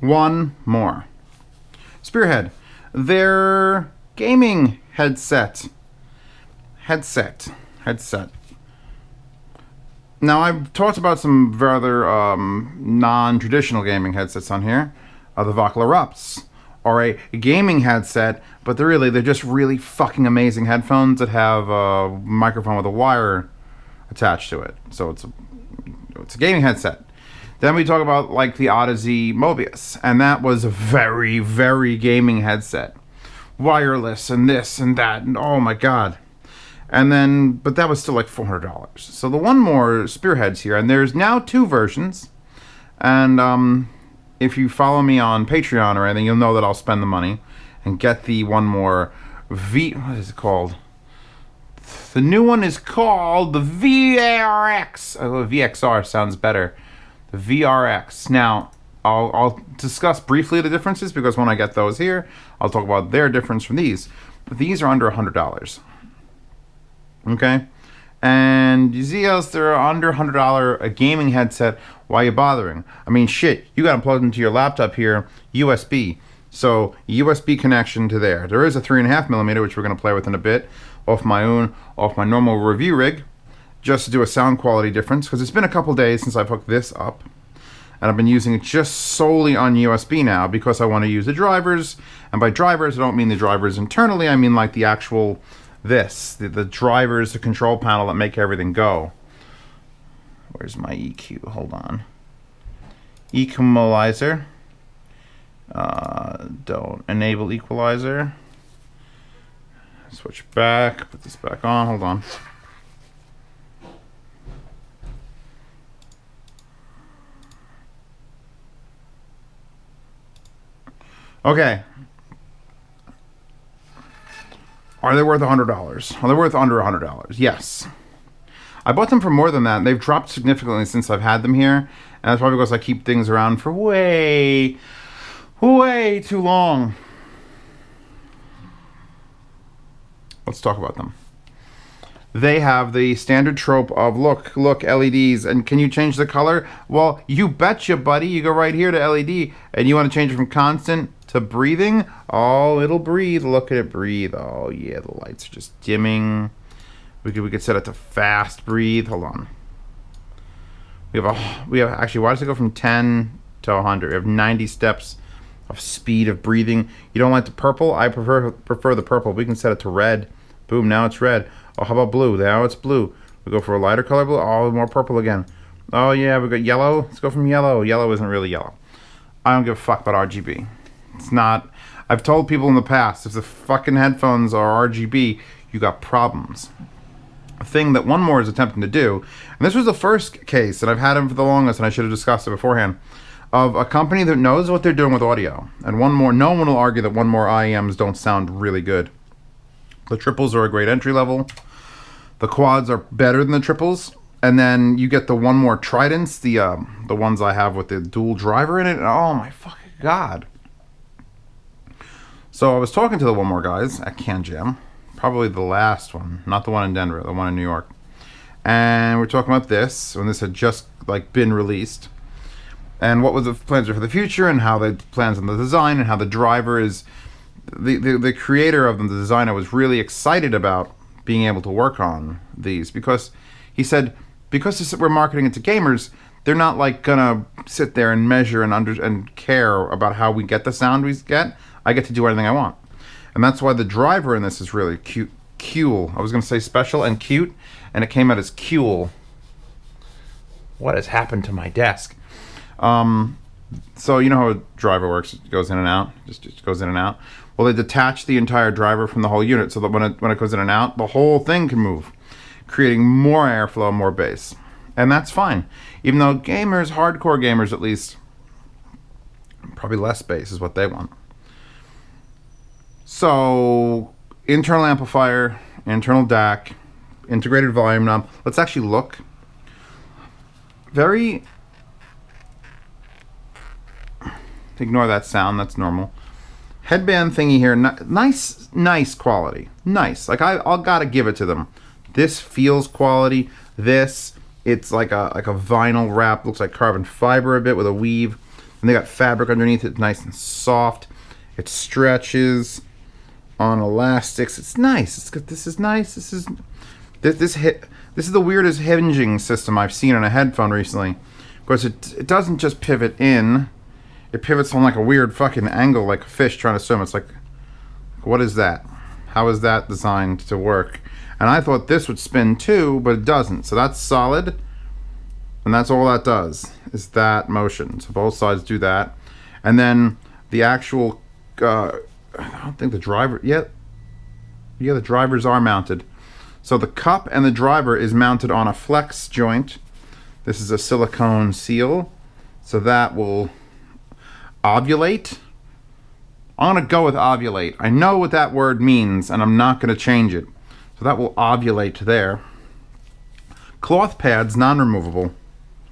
One more. Spearhead. Their gaming headset. Now, I've talked about some rather non-traditional gaming headsets on here. The Vocalorupts are a gaming headset, but they're just really fucking amazing headphones that have a microphone with a wire attached to it. So it's a gaming headset. Then we talk about like the Odyssey Mobius, and that was a very, very gaming headset. Wireless and this and that, and oh my god. And then, but that was still like $400. So the One More Spearhead's here, and there's now 2 versions. And if you follow me on Patreon or anything, you'll know that I'll spend the money and get the One More what is it called? The new one is called the VRX. Oh, VXR sounds better. The VRX. Now, I'll discuss briefly the differences, because when I get those here, I'll talk about their difference from these. But these are under $100. Okay? And you see us, they're under $100 a gaming headset. Why are you bothering? I mean, shit, you got them plugged into your laptop here, USB. So, USB connection to there. There is a 3.5mm, which we're going to play with in a bit, off my normal review rig, just to do a sound quality difference, because it's been a couple days since I've hooked this up. And I've been using it just solely on USB now, because I want to use the drivers. And by drivers, I don't mean the drivers internally, I mean like the actual the drivers, the control panel that make everything go. Where's my EQ? Hold on. Equalizer. Don't enable equalizer. Switch back. Put this back on. Hold on. Okay. Are they worth $100? Are they worth under $100? Yes. I bought them for more than that. They've dropped significantly since I've had them here. And that's probably because I keep things around for way too long. Let's talk about them. They have the standard trope of look, LEDs, and can you change the color? Well, you betcha, buddy. You go right here to LED, and you want to change it from constant to breathing. Oh, it'll breathe. Look at it breathe. Oh yeah, the lights are just dimming. We could set it to fast breathe. Hold on. We have actually, why does it go from 10 to 100? We have 90 steps of speed of breathing. You don't like the purple? I prefer the purple. We can set it to red. Boom, now it's red. Oh, how about blue? Now it's blue. We go for a lighter color blue. Oh, more purple again. Oh yeah, we got yellow. Let's go from yellow. Yellow isn't really yellow. I don't give a fuck about RGB. It's not. I've told people in the past, if the fucking headphones are RGB, you got problems. A thing that One More is attempting to do, and this was the first case, and I've had them for the longest, and I should have discussed it beforehand, of a company that knows what they're doing with audio. And One More, no one will argue that One More IEMs don't sound really good. The triples are a great entry level. The quads are better than the triples. And then you get the One More Tridents, the ones I have with the dual driver in it. And oh my fucking god. So I was talking to the One More guys at Can Jam, probably the last one, not the one in Denver, the one in New York. And we're talking about this when this had just like been released, and what was the plans for the future, and how the plans on the design, and how the driver is the creator of them, the designer, was really excited about being able to work on these, because he said, because we're marketing it to gamers, they're not like gonna sit there and measure and care about how we get the sound we get. I get to do anything I want. And that's why the driver in this is really cute. Cool. I was going to say special and cute, and it came out as cool. What has happened to my desk? So you know how a driver works. It goes in and out. Just goes in and out. Well, they detach the entire driver from the whole unit, so that when it goes in and out, the whole thing can move, creating more airflow, more bass. And that's fine. Even though gamers, hardcore gamers at least, probably less bass is what they want. So, internal amplifier, internal DAC, integrated volume knob. Let's actually look. Ignore that sound, that's normal. Headband thingy here, nice quality. Nice, like I'll gotta give it to them. This feels quality. It's like a vinyl wrap, looks like carbon fiber a bit with a weave. And they got fabric underneath it, nice and soft. It stretches on elastics. It's nice. It's good. This is nice. This is the weirdest hinging system I've seen on a headphone recently. Because it doesn't just pivot in. It pivots on like a weird fucking angle, like a fish trying to swim. It's like, what is that? How is that designed to work? And I thought this would spin too, but it doesn't. So that's solid. And that's all that does, is that motion. So both sides do that. And then the actual, I don't think the driver, yeah, the drivers are mounted. So the cup and the driver is mounted on a flex joint. This is a silicone seal. So that will ovulate. I'm gonna go with ovulate. I know what that word means and I'm not gonna change it. So that will ovulate there. Cloth pads, non-removable.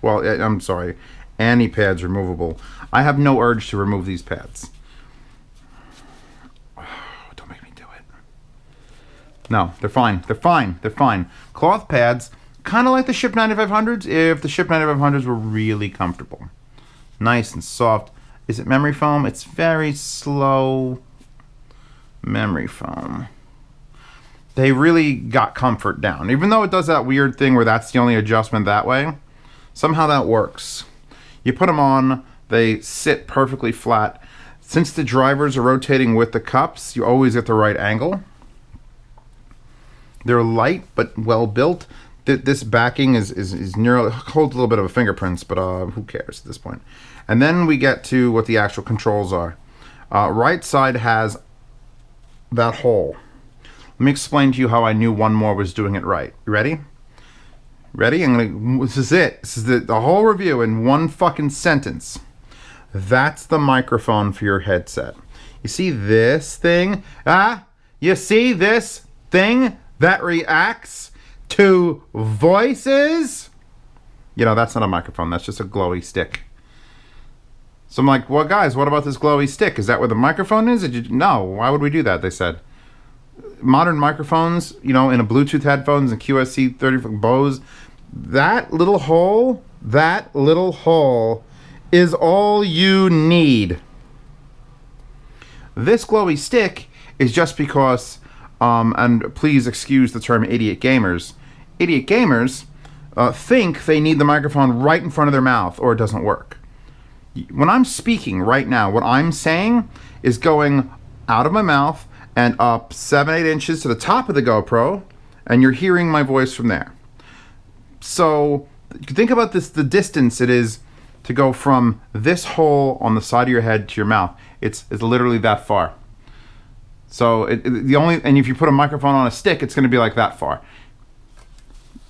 Well, I'm sorry, any pads removable. I have no urge to remove these pads. Oh, don't make me do it. No, they're fine. They're fine. They're fine. Cloth pads, kind of like the Ship 9500s, if the Ship 9500s were really comfortable. Nice and soft. Is it memory foam? It's very slow memory foam. They really got comfort down. Even though it does that weird thing where that's the only adjustment that way, somehow that works. You put them on, they sit perfectly flat. Since the drivers are rotating with the cups, you always get the right angle. They're light but well built. This backing is nearly, holds a little bit of a fingerprints, but who cares at this point. And then we get to what the actual controls are. Right side has that hole. Let me explain to you how I knew 1more was doing it right. You ready? Ready? This is it. This is the whole review in one fucking sentence. That's the microphone for your headset. You see this thing? You see this thing that reacts to voices? You know, that's not a microphone. That's just a glowy stick. So I'm like, well, guys, what about this glowy stick? Is that where the microphone is? No, why would we do that? They said. Modern microphones, you know, in a Bluetooth headphones and QSC 30 Bose, that little hole is all you need. This glowy stick is just because, and please excuse the term idiot gamers. Idiot gamers think they need the microphone right in front of their mouth or it doesn't work. When I'm speaking right now, what I'm saying is going out of my mouth and up 7-8 inches to the top of the GoPro, and you're hearing my voice from there. So think about this, the distance it is to go from this hole on the side of your head to your mouth. It's literally that far. So and if you put a microphone on a stick, it's going to be like that far.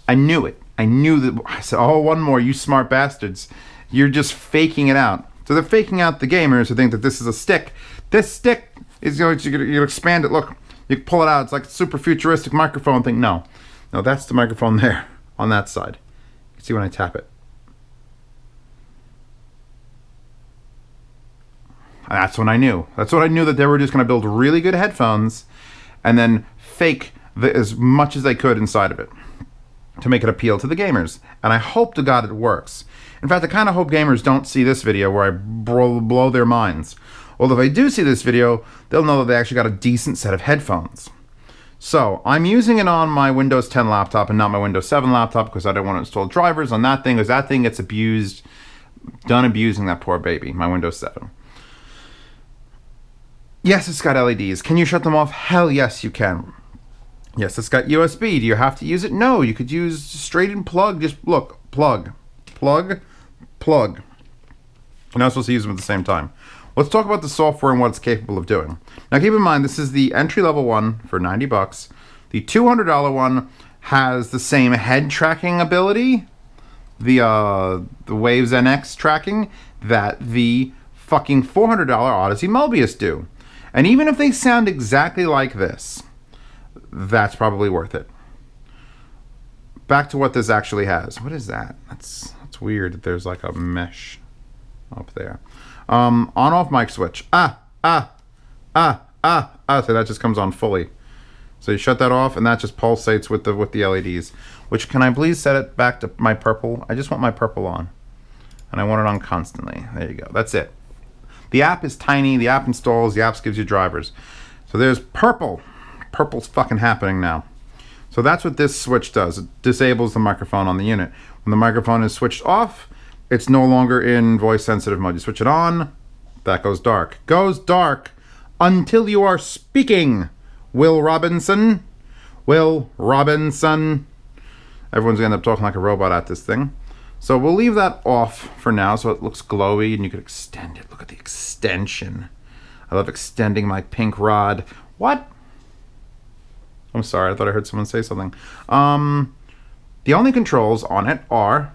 I knew it. I knew that. I said, oh, 1more, you smart bastards. You're just faking it out. So they're faking out the gamers who think that this is a stick. This stick is going to, you expand it. Look, you pull it out. It's like a super futuristic microphone thing. No, that's the microphone there on that side. You can see when I tap it. And that's when I knew. That's when I knew that they were just going to build really good headphones and then fake as much as they could inside of it to make it appeal to the gamers. And I hope to God it works. In fact, I kind of hope gamers don't see this video where I blow their minds. Although if they do see this video, they'll know that they actually got a decent set of headphones. So I'm using it on my Windows 10 laptop and not my Windows 7 laptop because I don't want to install drivers on that thing because that thing gets abused. Done abusing that poor baby, my Windows 7. Yes, it's got LEDs. Can you shut them off? Hell yes, you can. Yes, it's got USB. Do you have to use it? No, you could use straight in plug. Just look, plug, plug, plug. You're not supposed to use them at the same time. Let's talk about the software and what it's capable of doing. Now keep in mind, this is the entry-level one for 90 bucks. The $200 one has the same head tracking ability, the Waves NX tracking, that the fucking $400 Odyssey Mobius do. And even if they sound exactly like this, that's probably worth it. Back to what this actually has. What is that? That's weird that there's like a mesh up there. On-off mic switch. So that just comes on fully. So you shut that off and that just pulsates with the LEDs. Which, can I please set it back to my purple? I just want my purple on. And I want it on constantly. There you go. That's it. The app is tiny. The app installs. The app gives you drivers. So there's purple. Purple's fucking happening now. So that's what this switch does. It disables the microphone on the unit. When the microphone is switched off, it's no longer in voice sensitive mode. You switch it on, that goes dark. Goes dark until you are speaking. Will Robinson. Will Robinson. Everyone's going to end up talking like a robot at this thing. So we'll leave that off for now so it looks glowy and you can extend it. Look at the extension. I love extending my pink rod. What? I'm sorry, I thought I heard someone say something. The only controls on it are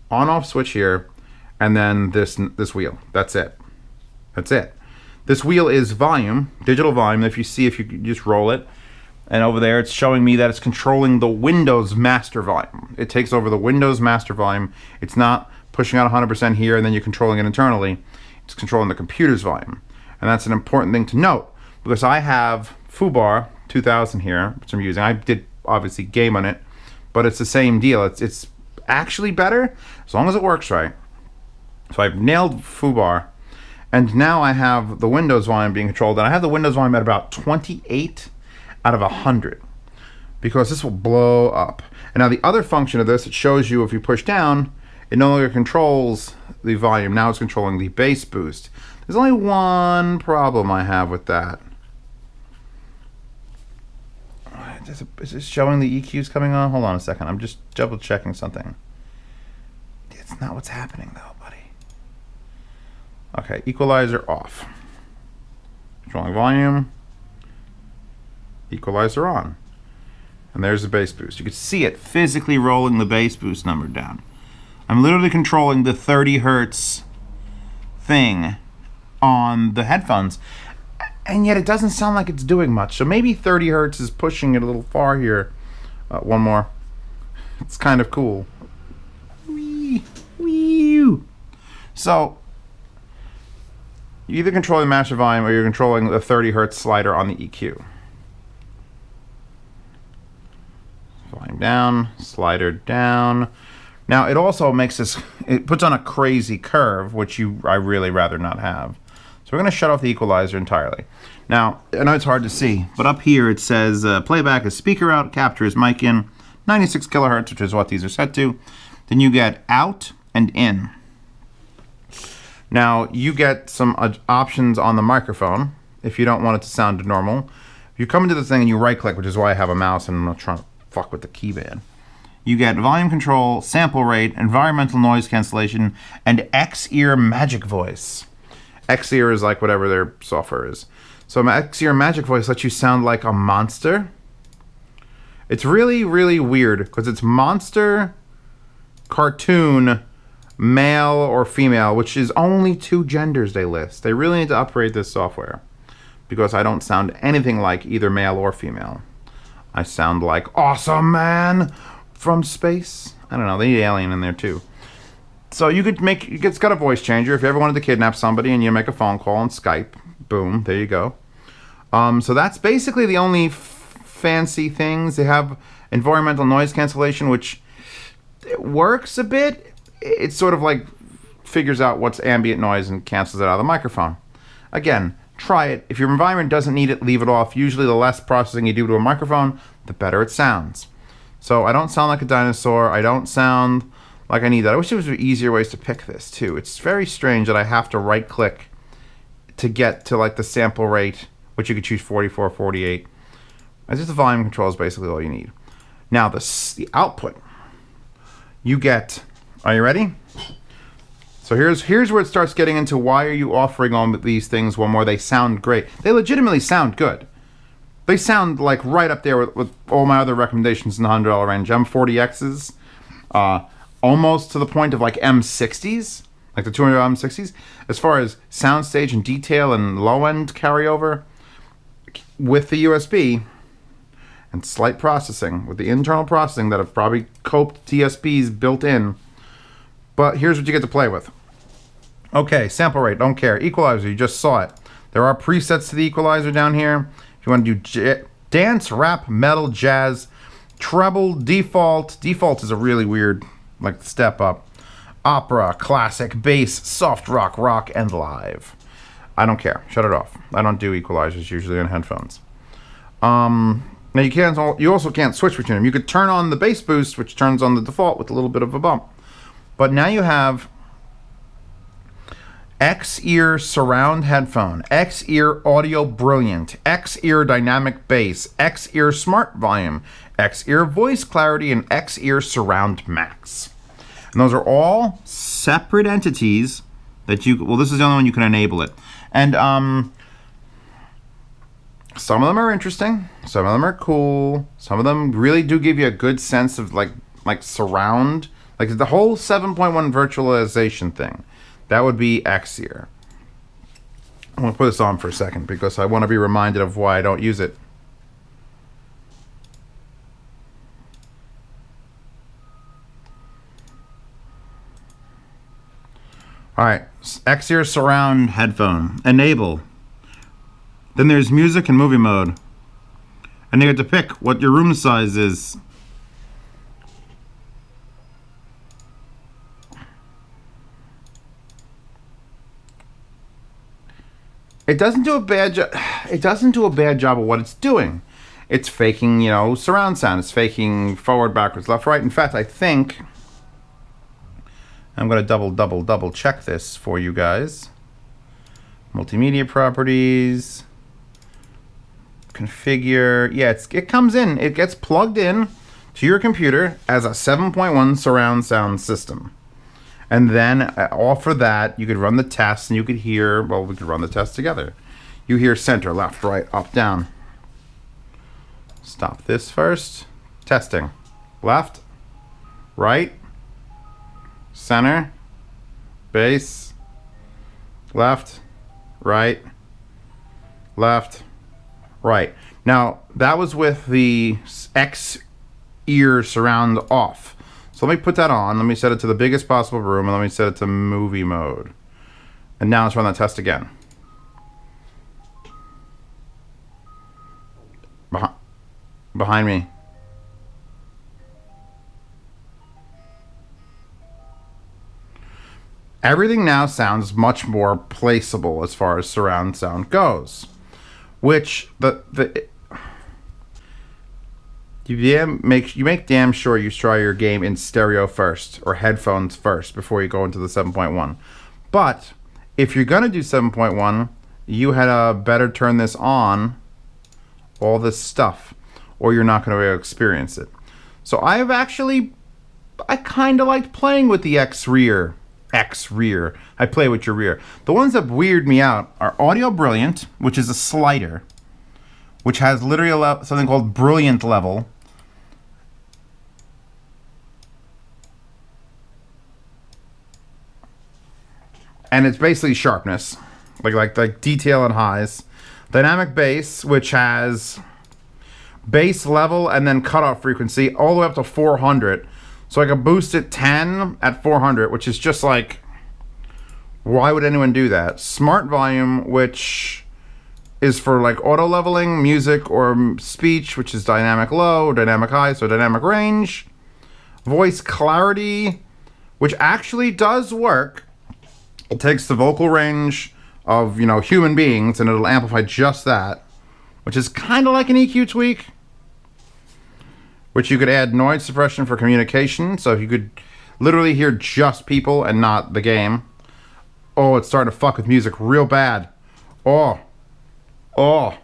on-off switch here and then this wheel. That's it. That's it. This wheel is volume, digital volume. If you just roll it, and over there it's showing me that it's controlling the Windows master volume. It takes over the Windows master volume. It's not pushing out 100% here and then you're controlling it internally. It's controlling the computer's volume. And that's an important thing to note because I have FooBar 2000 here, which I'm using. I did obviously game on it, but it's the same deal. It's actually better as long as it works right. So I've nailed FooBar. And now I have the Windows volume being controlled. And I have the Windows volume at about 28 out of 100 because this will blow up. And now the other function of this, it shows you if you push down, it no longer controls the volume. Now it's controlling the bass boost. There's only one problem I have with that. Is this showing the EQs coming on? Hold on a second. I'm just double checking something. It's not what's happening though, buddy. Okay, equalizer off. Controlling volume. Equalizer on. And there's the bass boost. You can see it physically rolling the bass boost number down. I'm literally controlling the 30 hertz thing on the headphones. And yet it doesn't sound like it's doing much. So maybe 30 hertz is pushing it a little far here. One more. It's kind of cool. Wee, wee. So you're either controlling master volume or you're controlling the 30 hertz slider on the EQ. Volume down, slider down. Now it also makes this, it puts on a crazy curve, which I really rather not have. So we're going to shut off the equalizer entirely. Now, I know it's hard to see, but up here it says playback is speaker out, capture is mic in, 96 kilohertz, which is what these are set to. Then you get out and in. Now, you get some options on the microphone if you don't want it to sound normal. If you come into the thing and you right click, which is why I have a mouse and I'm not trying to fuck with the keypad. You get volume control, sample rate, environmental noise cancellation, and X-Ear Magic Voice. X-Ear is like whatever their software is. So X-Ear Magic Voice lets you sound like a monster. It's really, really weird because it's monster, cartoon, male or female, which is only 2 genders they list. They really need to upgrade this software because I don't sound anything like either male or female. I sound like Awesome Man from space. I don't know, they need Alien in there too. So you could make, it's got a voice changer. If you ever wanted to kidnap somebody and you make a phone call on Skype, boom, there you go. So that's basically the only fancy things. They have environmental noise cancellation, which it works a bit. It sort of like figures out what's ambient noise and cancels it out of the microphone. Again, try it. If your environment doesn't need it, leave it off. Usually the less processing you do to a microphone, the better it sounds. So I don't sound like a dinosaur. I don't sound like I need that. I wish there was easier ways to pick this too. It's very strange that I have to right click to get to like the sample rate, which you could choose 44, 48. It's just the volume control is basically all you need. Now the output, you get, are you ready? So here's where it starts getting into why are you offering all these things one more. They sound great. They legitimately sound good. They sound like right up there with all my other recommendations in the $100 range. M40Xs, almost to the point of like M60s, like the $200 M60s. As far as soundstage and detail and low-end carryover, with the USB and slight processing, with the internal processing that have probably coped DSPs built in. But here's what you get to play with. Okay, sample rate, don't care. Equalizer, you just saw it. There are presets to the equalizer down here. If you want to do dance, rap, metal, jazz, treble, default. Default is a really weird, like, step up. opera, classic, bass, soft rock, rock, and live. I don't care. Shut it off. I don't do equalizers usually on headphones. Now you also can't switch between them. You could turn on the bass boost, which turns on the default with a little bit of a bump. But now you have X-Ear surround headphone, X-Ear audio brilliant, X-Ear dynamic bass, X-Ear smart volume, X-Ear voice clarity, and X-Ear surround max. And those are all separate entities that you, well, this is the only one you can enable it. And some of them are interesting, some of them are cool, some of them really do give you a good sense of like surround, like the whole 7.1 virtualization thing. That would be X-Ear. I'm going to put this on for a second because I want to be reminded of why I don't use it. Alright, X-Ear surround headphone. Enable. Then there's music and movie mode. And you get to pick what your room size is. It doesn't do a bad job. It doesn't do a bad job of what it's doing. It's faking, you know, surround sound. It's faking forward, backwards, left, right. In fact, I think I'm going to double check this for you guys. Multimedia properties. Configure. Yeah, it comes in. It gets plugged in to your computer as a 7.1 surround sound system. And then off of that, you could run the test and you could hear, well, we could run the test together. You hear center, left, right, up, down. Stop this first. Testing. Left, right, center, bass, left, right, left, right. Now, that was with the X-Ear surround off. So let me put that on. Let me set it to the biggest possible room, and let me set it to movie mode. And now let's run that test again. Behind me. Everything now sounds much more placeable as far as surround sound goes. Which you make damn sure you try your game in stereo first or headphones first before you go into the 7.1. But if you're gonna do 7.1, you had to better turn this on, all this stuff, or you're not gonna be able to experience it. So I kind of liked playing with the X-Rear. I play with your rear. The ones that weird me out are Audio Brilliant, which is a slider, which has literally something called Brilliant Level. And it's basically sharpness, like detail and highs. Dynamic bass, which has bass level and then cutoff frequency all the way up to 400. So I can boost it 10 at 400, which is just like, why would anyone do that? Smart volume, which is for like auto leveling, music or speech, which is dynamic low, dynamic high, so dynamic range. Voice clarity, which actually does work. It takes the vocal range of, you know, human beings and it'll amplify just that, which is kind of like an EQ tweak. Which you could add noise suppression for communication, so if you could literally hear just people and not the game. Oh, it's starting to fuck with music real bad. Oh. I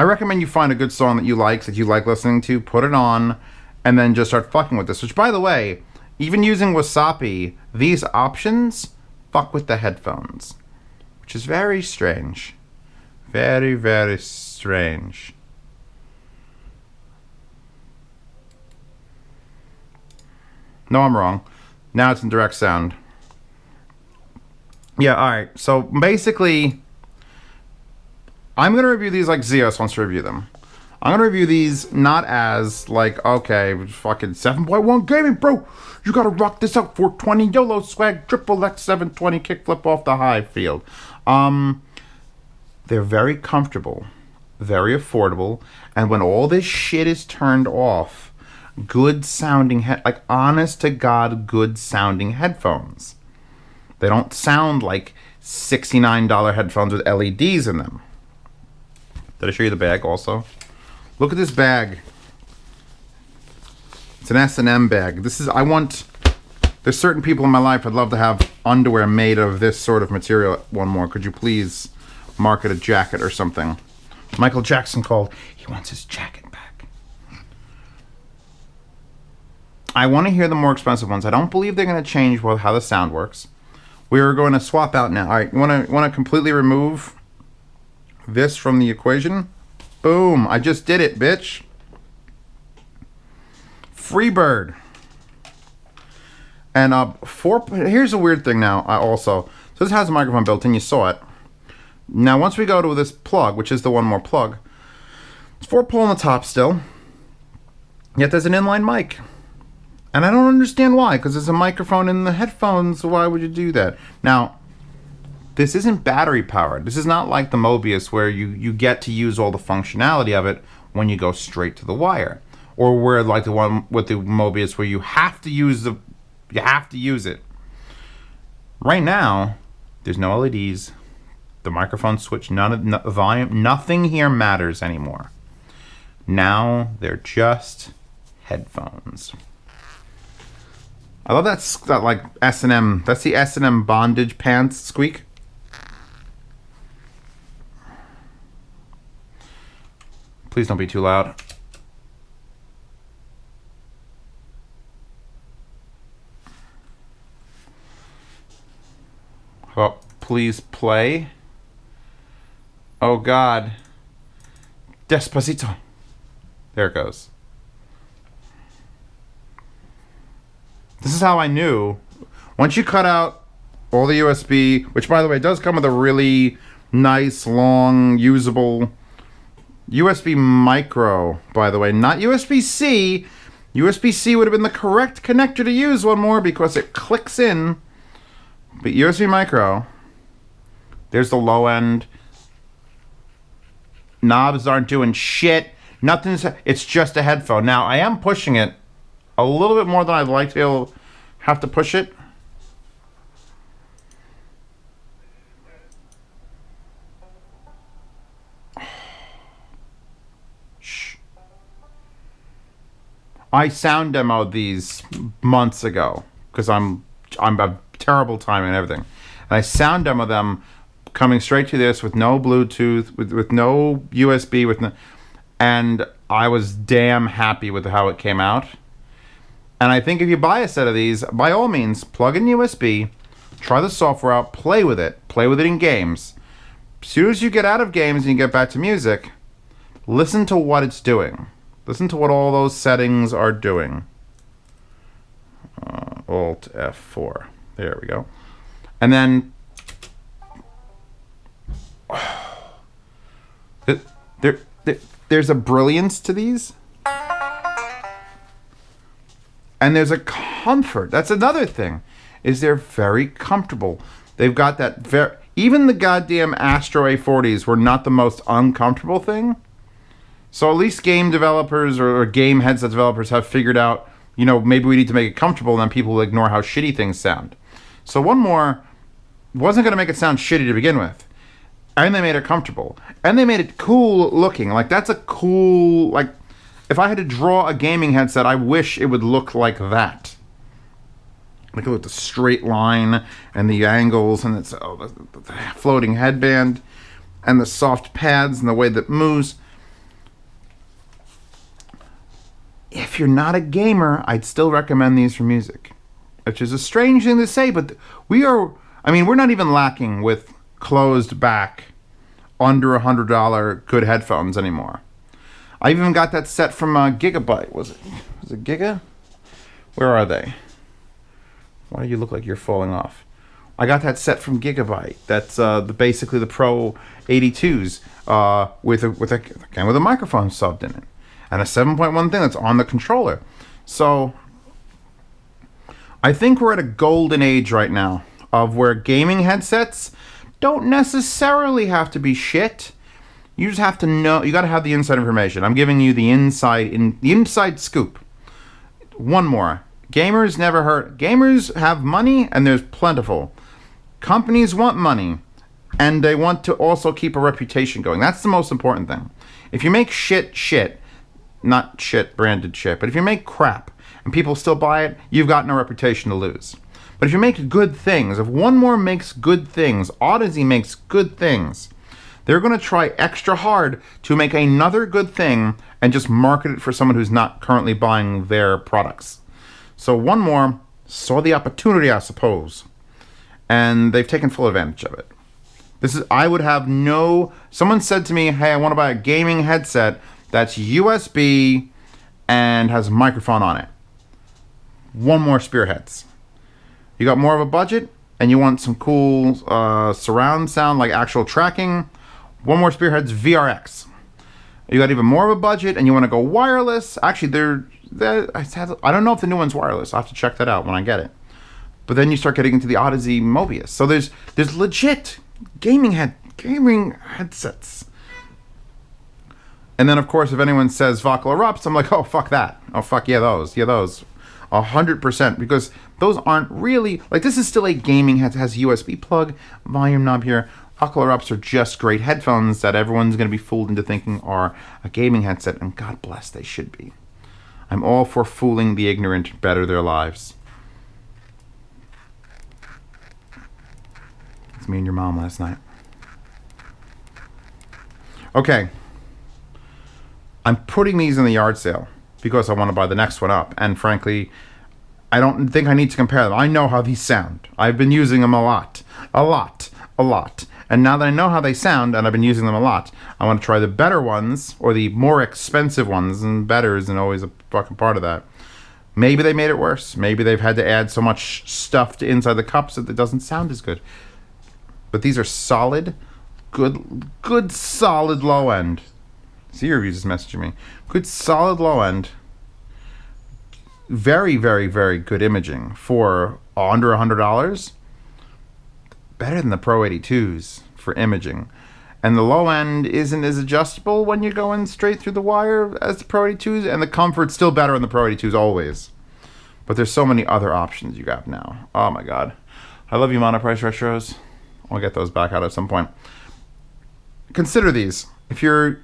recommend you find a good song that you like listening to, put it on, and then just start fucking with this. Which, by the way, even using Wasapi, these options fuck with the headphones. Which is very strange. Very, very strange. No, I'm wrong. Now it's in direct sound. Yeah, alright. So basically, I'm going to review these like Zeos wants to review them. I'm going to review these not as like, okay, fucking 7.1 gaming, bro. You got to rock this out. 420 YOLO swag, triple X 720 kickflip off the high field. They're very comfortable, very affordable, and when all this shit is turned off, good sounding like honest to God good sounding headphones. They don't sound like $69 headphones with LEDs in them. Did I show you the bag also? Look at this bag. It's an S&M bag. There's certain people in my life I'd love to have underwear made of this sort of material. One more. Could you please market a jacket or something? Michael Jackson called. He wants his jacket back. I want to hear the more expensive ones. I don't believe they're going to change how the sound works. We're going to swap out now. All right, you want to completely remove this from the equation? Boom! I just did it, bitch. Freebird. And here's a weird thing now. So this has a microphone built in. You saw it. Now once we go to this plug, which is the 1more plug, it's 4-pole on the top still. Yet there's an inline mic. And I don't understand why, because there's a microphone in the headphones, so why would you do that? Now, this isn't battery powered. This is not like the Mobius where you get to use all the functionality of it when you go straight to the wire. Or where like the one with the Mobius where you have to use it. Right now, there's no LEDs. The microphone switch, the volume, nothing here matters anymore. Now they're just headphones. I love that like S&M. That's the S&M bondage pants squeak. Please don't be too loud. Oh, please play. Oh God. Despacito. There it goes. This is how I knew. Once you cut out all the USB, which by the way does come with a really nice, long, usable USB micro, by the way, not USB-C. USB-C would have been the correct connector to use, 1more, because it clicks in. But USB micro, there's the low end. Knobs aren't doing shit. It's just a headphone. Now, I am pushing it a little bit more than I'd like to have to push it. Shh. I sound demoed these months ago because I'm a terrible timing and everything. And I sound demo them coming straight to this with no Bluetooth, with no USB, and I was damn happy with how it came out. And I think if you buy a set of these, by all means, plug in USB, try the software out, play with it in games. As soon as you get out of games and you get back to music, listen to what it's doing. Listen to what all those settings are doing. Alt F4. There we go. And then there's a brilliance to these. And there's a comfort. That's another thing. Is they're very comfortable. They've got that even the goddamn Astro A40s were not the most uncomfortable thing. So at least game developers or game headset developers have figured out, maybe we need to make it comfortable, and then people will ignore how shitty things sound. So 1more wasn't going to make it sound shitty to begin with. And they made it comfortable. And they made it cool looking. Like, that's a cool, like, if I had to draw a gaming headset, I wish it would look like that. Look at the straight line and the angles and the floating headband and the soft pads and the way that it moves. If you're not a gamer, I'd still recommend these for music. Which is a strange thing to say, but we're not even lacking with closed back, under $100 good headphones anymore. I even got that set from Gigabyte. Was it Giga? Where are they? Why do you look like you're falling off? I got that set from Gigabyte. That's basically the Pro 82s with a microphone subbed in it, and a 7.1 thing that's on the controller. So I think we're at a golden age right now of where gaming headsets don't necessarily have to be shit. You just have to know. You got to have the inside information. I'm giving you the inside scoop. One more. Gamers never hurt. Gamers have money, and there's plentiful. Companies want money, and they want to also keep a reputation going. That's the most important thing. If you make shit, not shit, branded shit, but if you make crap, and people still buy it, you've got no reputation to lose. But if you make good things, if One More makes good things, Odyssey makes good things, they're going to try extra hard to make another good thing and just market it for someone who's not currently buying their products. So One More saw the opportunity, I suppose, and they've taken full advantage of it. I would have no... Someone said to me, hey, I want to buy a gaming headset that's USB and has a microphone on it. One More Spearheads. You got more of a budget and you want some cool surround sound, like actual tracking. One More Spearheads VRX. You got even more of a budget and you want to go wireless. Actually, I don't know if the new one's wireless. I'll have to check that out when I get it. But then you start getting into the Odyssey Mobius. So there's legit gaming headsets. And then, of course, if anyone says Vocal Erupts, I'm like, oh, fuck that. Oh, fuck, yeah, those. 100%. Because those aren't really... Like, this is still a gaming headset. It has a USB plug, volume knob here. Vocal Erupts are just great headphones that everyone's going to be fooled into thinking are a gaming headset. And God bless, they should be. I'm all for fooling the ignorant to better their lives. It's me and your mom last night. Okay. I'm putting these in the yard sale because I want to buy the next one up. And frankly, I don't think I need to compare them. I know how these sound. I've been using them a lot. And now that I know how they sound, and I've been using them a lot, I want to try the better ones, or the more expensive ones, and better isn't always a fucking part of that. Maybe they made it worse. Maybe they've had to add so much stuff to inside the cups that it doesn't sound as good. But these are solid, good solid low end. See, your reviews is messaging me. Good solid low end. Very, very, very good imaging for under $100. Better than the Pro 82s for imaging. And the low end isn't as adjustable when you're going straight through the wire as the Pro 82s, and the comfort's still better on the Pro 82s always. But there's so many other options you got now. Oh my god. I love you, Monoprice Retros. I'll get those back out at some point. Consider these. If you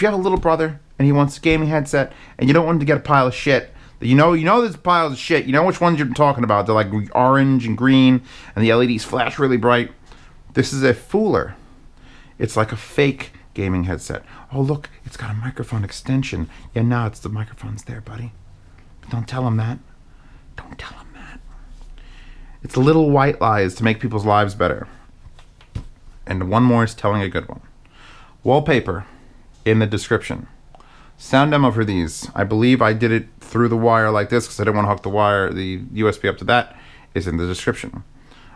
have a little brother and he wants a gaming headset and you don't want him to get a pile of shit, you know there's piles of shit. You know which ones you're talking about. They're like orange and green, and the LEDs flash really bright. This is a fooler. It's like a fake gaming headset. Oh, look, it's got a microphone extension. Yeah, no, it's the microphone's there, buddy. But don't tell him that. Don't tell him that. It's little white lies to make people's lives better. And One More is telling a good one. Wallpaper in the description. Sound demo for these. I believe I did it through the wire like this because I didn't want to hook the USB up to that. Is in the description.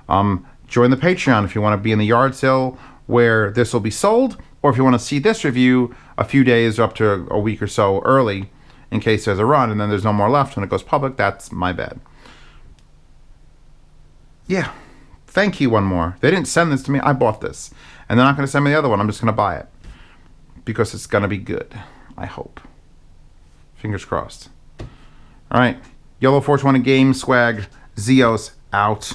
Join the Patreon if you want to be in the yard sale where this will be sold, or if you want to see this review a few days or up to a week or so early in case there's a run and then there's no more left when it goes public. That's my bad. Yeah. Thank you, One More. They didn't send this to me. I bought this. And they're not going to send me the other one. I'm just going to buy it. Because it's going to be good. I hope. Fingers crossed. Alright. Yellow 420 Game Swag. Zeos out.